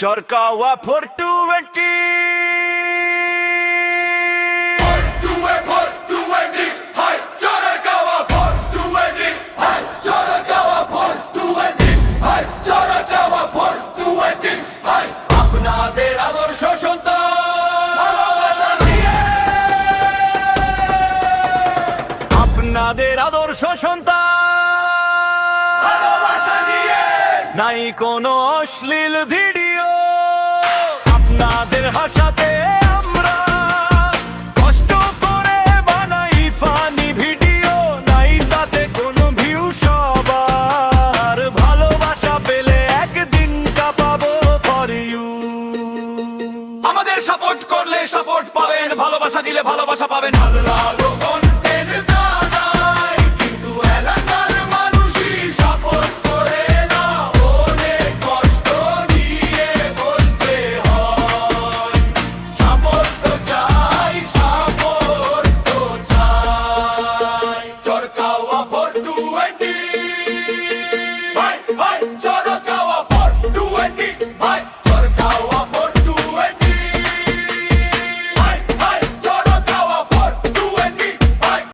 চরকাওয়া 420 আপনাদের আদর্শ সন্তান, আপনাদের আদর্শ সন্তান, নাই কোনো অশ্লীল ভিডিও। আপনাদের হাসাতে আমরা কষ্ট করে বানাই ফানি ভিডিও, নাই তাতে কোনো ভিউ। সবার ভালোবাসা পেলে একদিন কাঁপাবো ফর ইউ। আমাদের সাপোর্ট করলে সাপোর্ট পাবেন, ভালোবাসা দিলে ভালোবাসা পাবেন।